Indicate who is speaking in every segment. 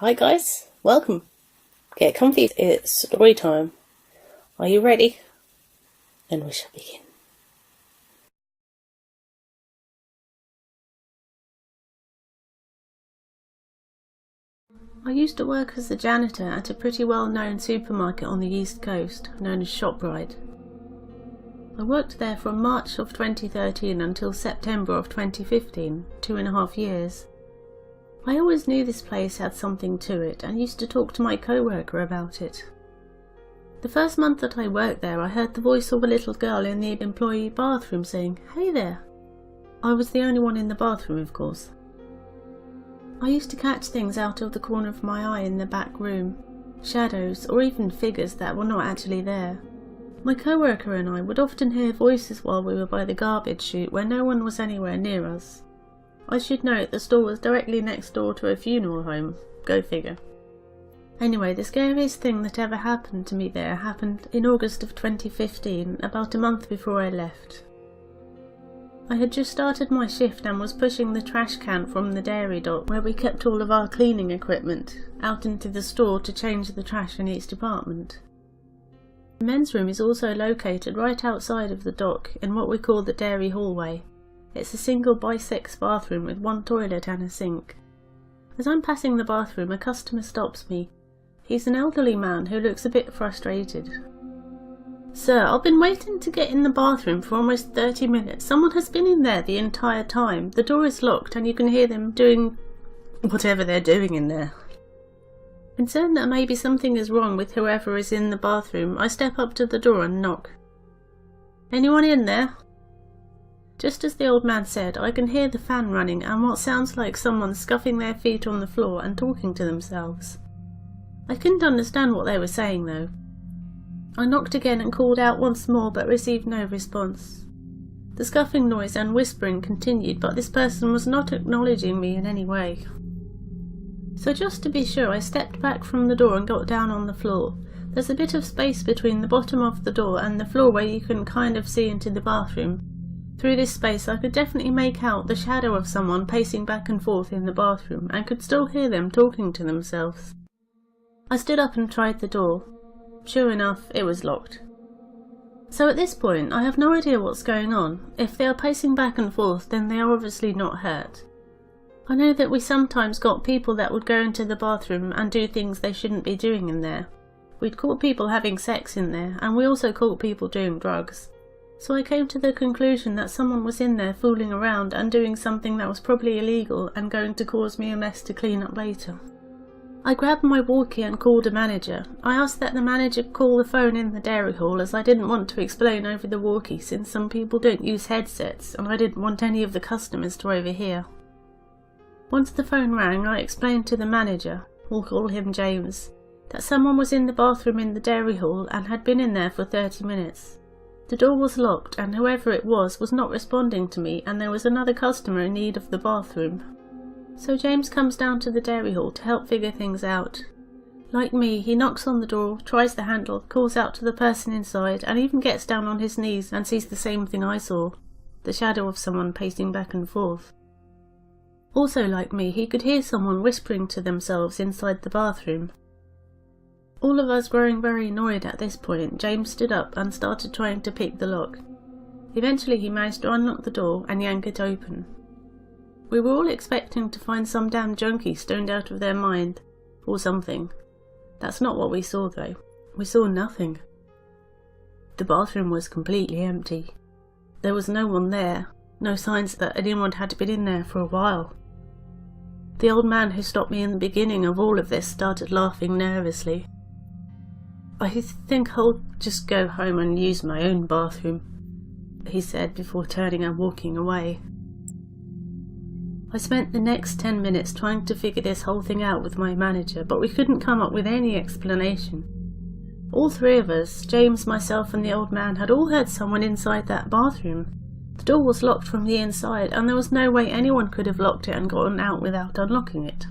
Speaker 1: Hi guys, welcome. Get comfy, it's story time. Are you ready? Then we shall begin. I used to work as the janitor at a pretty well-known supermarket on the East Coast, known as ShopRite. I worked there from March of 2013 until September of 2015, 2.5 years. I always knew this place had something to it and used to talk to my co-worker about it. The first month that I worked there, I heard the voice of a little girl in the employee bathroom saying, "Hey there." I was the only one in the bathroom, of course. I used to catch things out of the corner of my eye in the back room, shadows or even figures that were not actually there. My co-worker and I would often hear voices while we were by the garbage chute where no one was anywhere near us. I should note the store was directly next door to a funeral home. Go figure. Anyway, the scariest thing that ever happened to me there happened in August of 2015, about a month before I left. I had just started my shift and was pushing the trash can from the dairy dock where we kept all of our cleaning equipment out into the store to change the trash in each department. The men's room is also located right outside of the dock in what we call the dairy hallway. It's a single bisex bathroom with one toilet and a sink. As I'm passing the bathroom, a customer stops me. He's an elderly man who looks a bit frustrated. "Sir, I've been waiting to get in the bathroom for almost 30 minutes. Someone has been in there the entire time. The door is locked and you can hear them doing whatever they're doing in there." Concerned that maybe something is wrong with whoever is in the bathroom, I step up to the door and knock. "Anyone in there?" Just as the old man said, I can hear the fan running and what sounds like someone scuffing their feet on the floor and talking to themselves. I couldn't understand what they were saying though. I knocked again and called out once more but received no response. The scuffing noise and whispering continued, but this person was not acknowledging me in any way. So just to be sure, I stepped back from the door and got down on the floor. There's a bit of space between the bottom of the door and the floor where you can kind of see into the bathroom. Through this space I could definitely make out the shadow of someone pacing back and forth in the bathroom and could still hear them talking to themselves. I stood up and tried the door. Sure enough, it was locked. So at this point I have no idea what's going on. If they are pacing back and forth, then they are obviously not hurt. I know that we sometimes got people that would go into the bathroom and do things they shouldn't be doing in there. We'd caught people having sex in there, and we also caught people doing drugs. So I came to the conclusion that someone was in there fooling around and doing something that was probably illegal and going to cause me a mess to clean up later. I grabbed my walkie and called a manager. I asked that the manager call the phone in the dairy hall as I didn't want to explain over the walkie since some people don't use headsets and I didn't want any of the customers to overhear. Once the phone rang, I explained to the manager, we'll call him James, that someone was in the bathroom in the dairy hall and had been in there for 30 minutes. The door was locked and whoever it was not responding to me and there was another customer in need of the bathroom. So James comes down to the dairy hall to help figure things out. Like me, he knocks on the door, tries the handle, calls out to the person inside and even gets down on his knees and sees the same thing I saw, the shadow of someone pacing back and forth. Also like me, he could hear someone whispering to themselves inside the bathroom. All of us growing very annoyed at this point, James stood up and started trying to pick the lock. Eventually he managed to unlock the door and yank it open. We were all expecting to find some damn junkie stoned out of their mind, or something. That's not what we saw though. We saw nothing. The bathroom was completely empty. There was no one there, no signs that anyone had been in there for a while. The old man who stopped me in the beginning of all of this started laughing nervously. "I think I'll just go home and use my own bathroom," he said before turning and walking away. I spent the next 10 minutes trying to figure this whole thing out with my manager, but we couldn't come up with any explanation. All three of us, James, myself and the old man, had all heard someone inside that bathroom. The door was locked from the inside and there was no way anyone could have locked it and gotten out without unlocking it.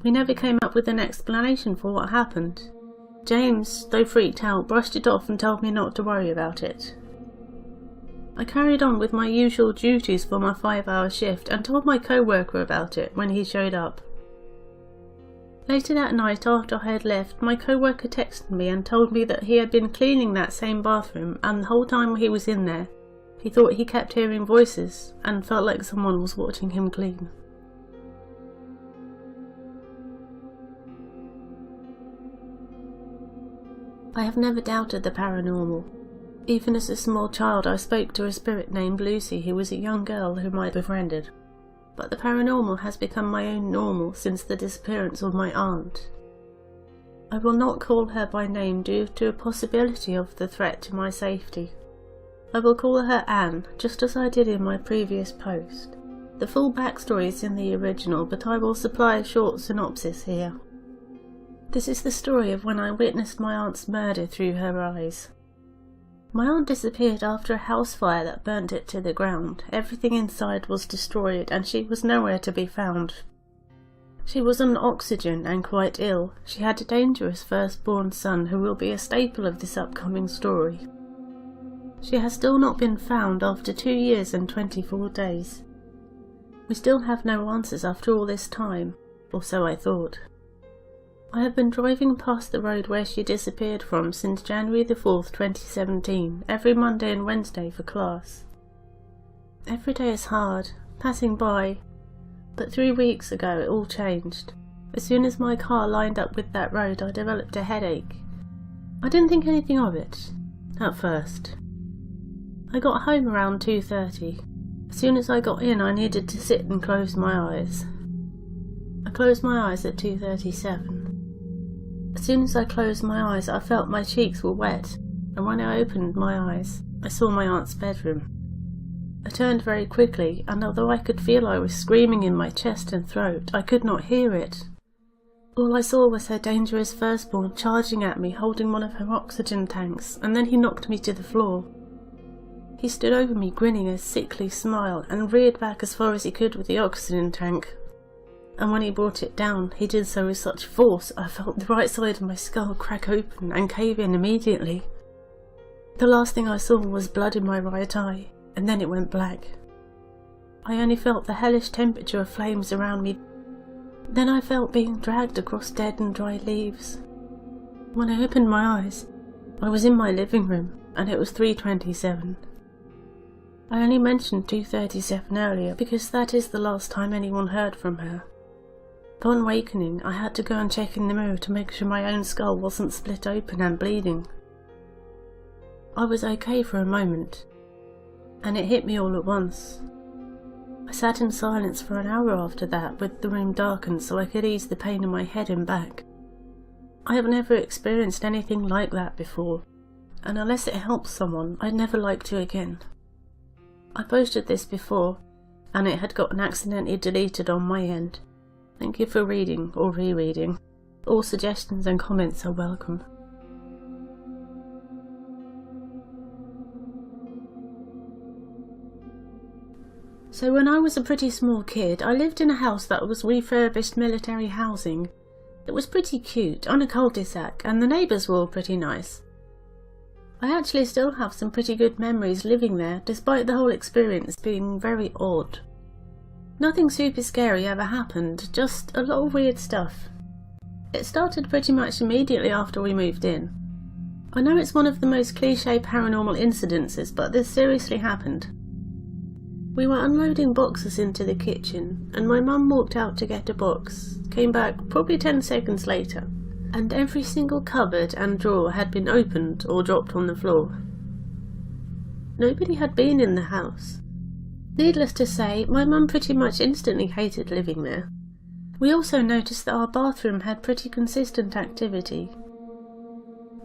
Speaker 1: We never came up with an explanation for what happened. James, though freaked out, brushed it off and told me not to worry about it. I carried on with my usual duties for my 5-hour shift and told my co-worker about it when he showed up. Later that night, after I had left, my co-worker texted me and told me that he had been cleaning that same bathroom, and the whole time he was in there, he thought he kept hearing voices and felt like someone was watching him clean. I have never doubted the paranormal. Even as a small child, I spoke to a spirit named Lucy, who was a young girl whom I befriended. But the paranormal has become my own normal since the disappearance of my aunt. I will not call her by name due to a possibility of the threat to my safety. I will call her Anne, just as I did in my previous post. The full backstory is in the original, but I will supply a short synopsis here. This is the story of when I witnessed my aunt's murder through her eyes. My aunt disappeared after a house fire that burnt it to the ground. Everything inside was destroyed and she was nowhere to be found. She was on oxygen and quite ill. She had a dangerous firstborn son who will be a staple of this upcoming story. She has still not been found after 2 years and 24 days. We still have no answers after all this time, or so I thought. I have been driving past the road where she disappeared from since January the 4th, 2017, every Monday and Wednesday for class. Every day is hard, passing by, but 3 weeks ago it all changed. As soon as my car lined up with that road, I developed a headache. I didn't think anything of it, at first. I got home around 2:30. As soon as I got in, I needed to sit and close my eyes. I closed my eyes at 2:37. As soon as I closed my eyes, I felt my cheeks were wet, and when I opened my eyes, I saw my aunt's bedroom. I turned very quickly, and although I could feel I was screaming in my chest and throat, I could not hear it. All I saw was her dangerous firstborn charging at me, holding one of her oxygen tanks, and then he knocked me to the floor. He stood over me grinning a sickly smile, and reared back as far as he could with the oxygen tank. And when he brought it down, he did so with such force I felt the right side of my skull crack open and cave in immediately. The last thing I saw was blood in my right eye, and then it went black. I only felt the hellish temperature of flames around me. Then I felt being dragged across dead and dry leaves. When I opened my eyes, I was in my living room, and it was 3:27. I only mentioned 2:37 earlier because that is the last time anyone heard from her. Upon awakening, I had to go and check in the mirror to make sure my own skull wasn't split open and bleeding. I was okay for a moment, and it hit me all at once. I sat in silence for an hour after that, with the room darkened so I could ease the pain in my head and back. I have never experienced anything like that before, and unless it helps someone, I'd never like to again. I posted this before, and it had gotten accidentally deleted on my end. Thank you for reading or rereading. All suggestions and comments are welcome. So when I was a pretty small kid, I lived in a house that was refurbished military housing. It was pretty cute, on a cul-de-sac, and the neighbours were all pretty nice. I actually still have some pretty good memories living there, despite the whole experience being very odd. Nothing super scary ever happened, just a lot of weird stuff. It started pretty much immediately after we moved in. I know it's one of the most cliché paranormal incidences, but this seriously happened. We were unloading boxes into the kitchen, and my mum walked out to get a box, came back probably 10 seconds later, and every single cupboard and drawer had been opened or dropped on the floor. Nobody had been in the house. Needless to say, my mum pretty much instantly hated living there. We also noticed that our bathroom had pretty consistent activity.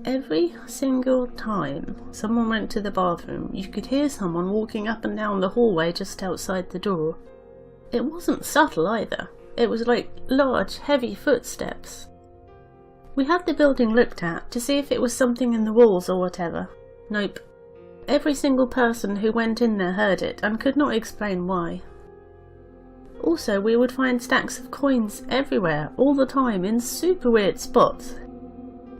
Speaker 1: Every single time someone went to the bathroom, you could hear someone walking up and down the hallway just outside the door. It wasn't subtle either. It was like large, heavy footsteps. We had the building looked at to see if it was something in the walls or whatever. Nope. Every single person who went in there heard it and could not explain why. Also, we would find stacks of coins everywhere, all the time, in super weird spots.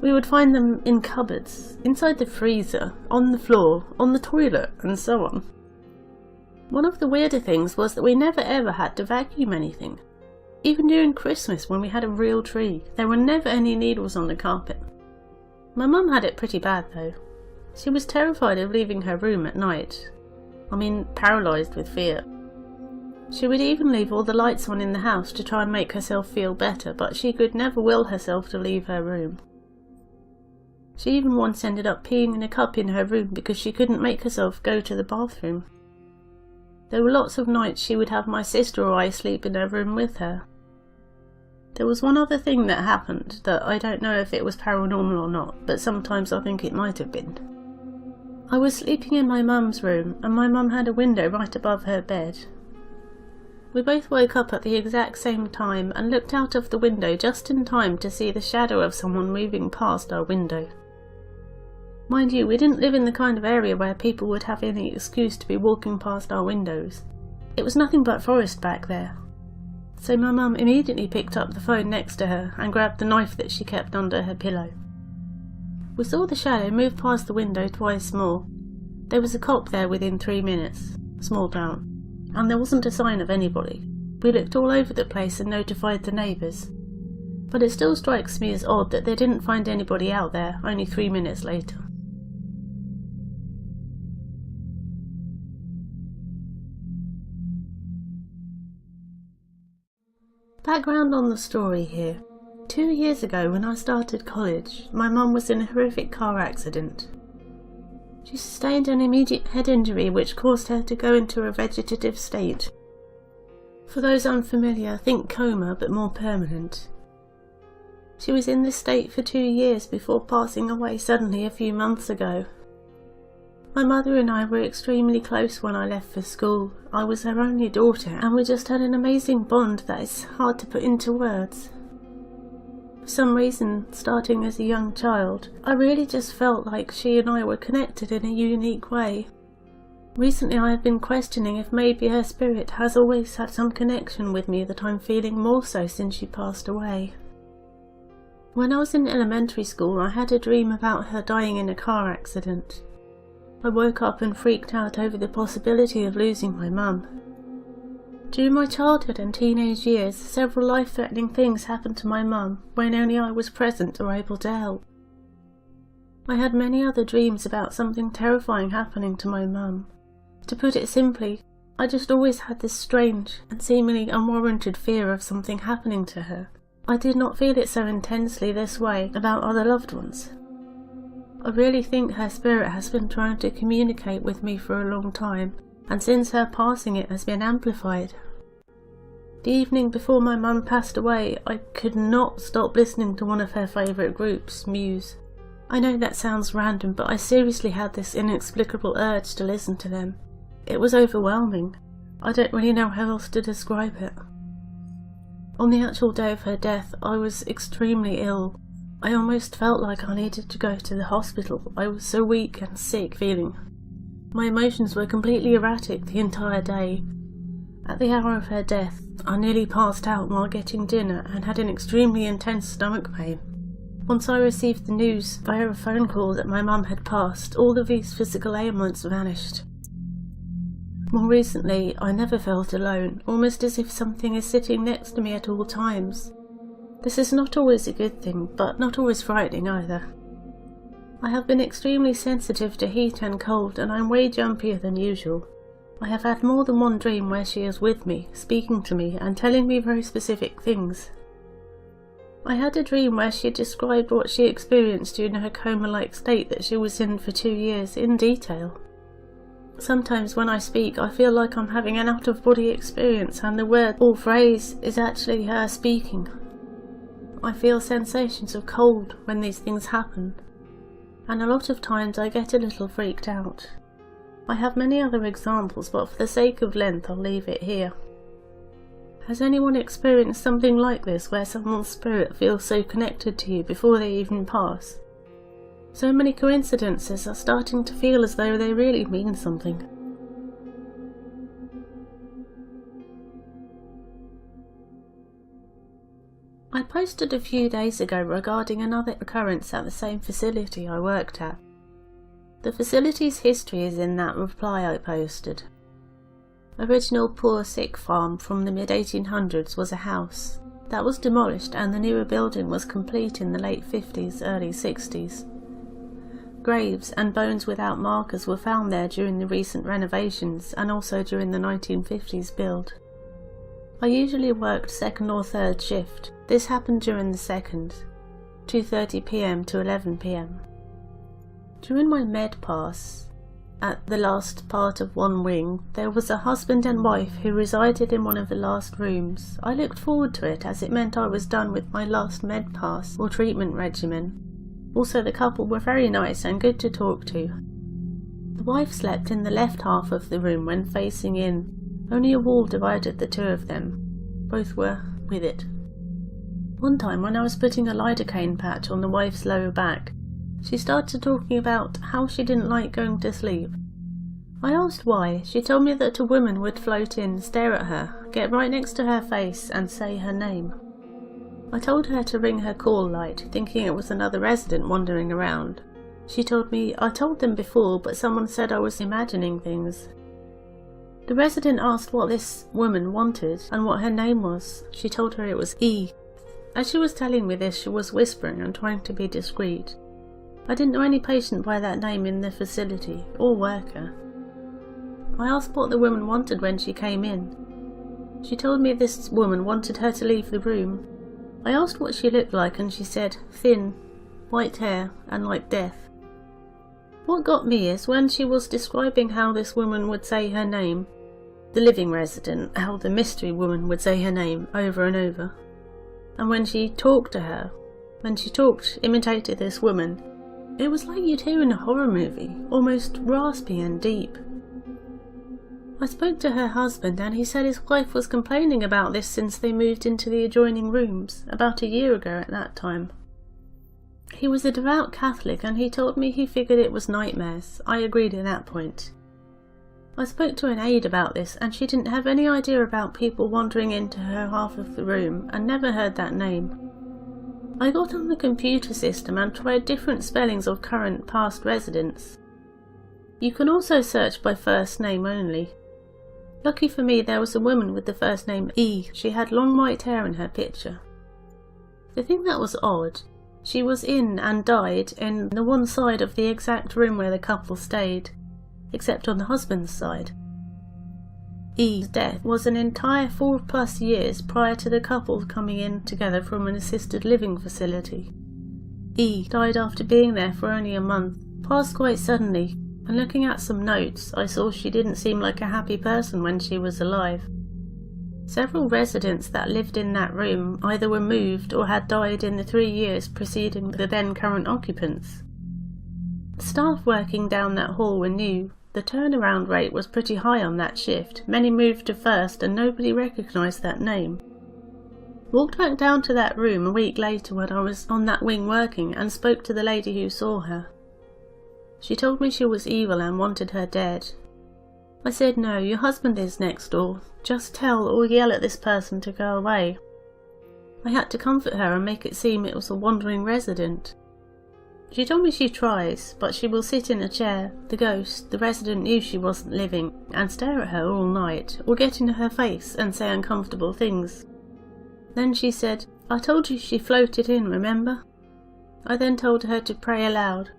Speaker 1: We would find them in cupboards, inside the freezer, on the floor, on the toilet, and so on. One of the weirder things was that we never ever had to vacuum anything. Even during Christmas, when we had a real tree, there were never any needles on the carpet. My mum had it pretty bad though. She was terrified of leaving her room at night. Paralysed with fear. She would even leave all the lights on in the house to try and make herself feel better, but she could never will herself to leave her room. She even once ended up peeing in a cup in her room because she couldn't make herself go to the bathroom. There were lots of nights she would have my sister or I sleep in her room with her. There was one other thing that happened that I don't know if it was paranormal or not, but sometimes I think it might have been. I was sleeping in my mum's room, and my mum had a window right above her bed. We both woke up at the exact same time and looked out of the window just in time to see the shadow of someone moving past our window. Mind you, we didn't live in the kind of area where people would have any excuse to be walking past our windows. It was nothing but forest back there. So my mum immediately picked up the phone next to her and grabbed the knife that she kept under her pillow. We saw the shadow move past the window twice more. There was a cop there within 3 minutes, small town, and there wasn't a sign of anybody. We looked all over the place and notified the neighbours. But it still strikes me as odd that they didn't find anybody out there only 3 minutes later. Background on the story here. 2 years ago, when I started college, my mum was in a horrific car accident. She sustained an immediate head injury which caused her to go into a vegetative state. For those unfamiliar, think coma, but more permanent. She was in this state for 2 years before passing away suddenly a few months ago. My mother and I were extremely close when I left for school. I was her only daughter, and we just had an amazing bond that is hard to put into words. For some reason, starting as a young child, I really just felt like she and I were connected in a unique way. Recently I have been questioning if maybe her spirit has always had some connection with me that I'm feeling more so since she passed away. When I was in elementary school, I had a dream about her dying in a car accident. I woke up and freaked out over the possibility of losing my mum. During my childhood and teenage years, several life-threatening things happened to my mum when only I was present or able to help. I had many other dreams about something terrifying happening to my mum. To put it simply, I just always had this strange and seemingly unwarranted fear of something happening to her. I did not feel it so intensely this way about other loved ones. I really think her spirit has been trying to communicate with me for a long time, and since her passing it has been amplified. The evening before my mum passed away, I could not stop listening to one of her favourite groups, Muse. I know that sounds random, but I seriously had this inexplicable urge to listen to them. It was overwhelming. I don't really know how else to describe it. On the actual day of her death, I was extremely ill. I almost felt like I needed to go to the hospital. I was so weak and sick feeling. My emotions were completely erratic the entire day. At the hour of her death, I nearly passed out while getting dinner and had an extremely intense stomach pain. Once I received the news via a phone call that my mum had passed, all of these physical ailments vanished. More recently, I never felt alone, almost as if something is sitting next to me at all times. This is not always a good thing, but not always frightening either. I have been extremely sensitive to heat and cold, and I'm way jumpier than usual. I have had more than one dream where she is with me, speaking to me, and telling me very specific things. I had a dream where she described what she experienced during her coma-like state that she was in for 2 years in detail. Sometimes when I speak, I feel like I'm having an out-of-body experience, and the word or phrase is actually her speaking. I feel sensations of cold when these things happen, and a lot of times I get a little freaked out. I have many other examples, but for the sake of length I'll leave it here. Has anyone experienced something like this, where someone's spirit feels so connected to you before they even pass? So many coincidences are starting to feel as though they really mean something. I posted a few days ago regarding another occurrence at the same facility I worked at. The facility's history is in that reply I posted. original poor sick farm from the mid-1800s was a house. That was demolished and the newer building was complete in the late 50s, early 60s. Graves and bones without markers were found there during the recent renovations and also during the 1950s build. I usually worked second or third shift. This happened during the second, 2:30 p.m. to 11 p.m. During my med pass, at the last part of one wing, there was a husband and wife who resided in one of the last rooms. I looked forward to it as it meant I was done with my last med pass or treatment regimen. Also, the couple were very nice and good to talk to. The wife slept in the left half of the room when facing in. Only a wall divided the two of them. Both were with it. One time when I was putting a lidocaine patch on the wife's lower back, she started talking about how she didn't like going to sleep. I asked why. She told me that a woman would float in, stare at her, get right next to her face and say her name. I told her to ring her call light, thinking it was another resident wandering around. She told me, I told them before, but someone said I was imagining things. The resident asked what this woman wanted and what her name was. She told her it was E. As she was telling me this, she was whispering and trying to be discreet. I didn't know any patient by that name in the facility, or worker. I asked what the woman wanted when she came in. She told me this woman wanted her to leave the room. I asked what she looked like and she said, thin, white hair, and like death. What got me is when she was describing how this woman would say her name, the living resident, how the mystery woman would say her name over and over. And when she talked to her, when she talked, imitated this woman, it was like you'd hear in a horror movie, almost raspy and deep. I spoke to her husband and he said his wife was complaining about this since they moved into the adjoining rooms, about a year ago at that time. He was a devout Catholic and he told me he figured it was nightmares. I agreed at that point. I spoke to an aide about this and she didn't have any idea about people wandering into her half of the room and never heard that name. I got on the computer system and tried different spellings of current past residents. You can also search by first name only. Lucky for me, there was a woman with the first name E. She had long white hair in her picture. The thing that was odd, she was in and died in the one side of the exact room where the couple stayed, except on the husband's side. E's death was an entire 4+ years prior to the couple coming in together from an assisted living facility. E died after being there for only a month, passed quite suddenly, and looking at some notes, I saw she didn't seem like a happy person when she was alive. Several residents that lived in that room either were moved or had died in the 3 years preceding the then current occupants. The staff working down that hall were new. The turnaround rate was pretty high on that shift. Many moved to first and nobody recognised that name. Walked back down to that room a week later when I was on that wing working and spoke to the lady who saw her. She told me she was evil and wanted her dead. I said, no, your husband is next door. Just tell or yell at this person to go away. I had to comfort her and make it seem it was a wandering resident. She told me she tries, but she will sit in a chair. The ghost, the resident, knew she wasn't living, and stare at her all night, or get into her face and say uncomfortable things. Then she said, I told you she floated in, remember? I then told her to pray aloud.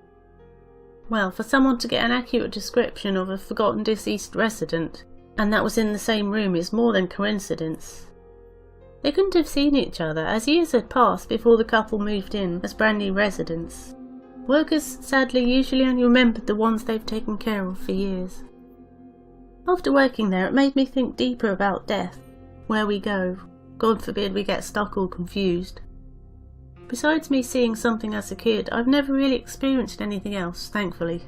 Speaker 1: Well, for someone to get an accurate description of a forgotten deceased resident, and that was in the same room, is more than coincidence. They couldn't have seen each other, as years had passed before the couple moved in as brand new residents. Workers, sadly, usually only remembered the ones they've taken care of for years. After working there, it made me think deeper about death, where we go. God forbid we get stuck or confused. Besides me seeing something as a kid, I've never really experienced anything else, thankfully.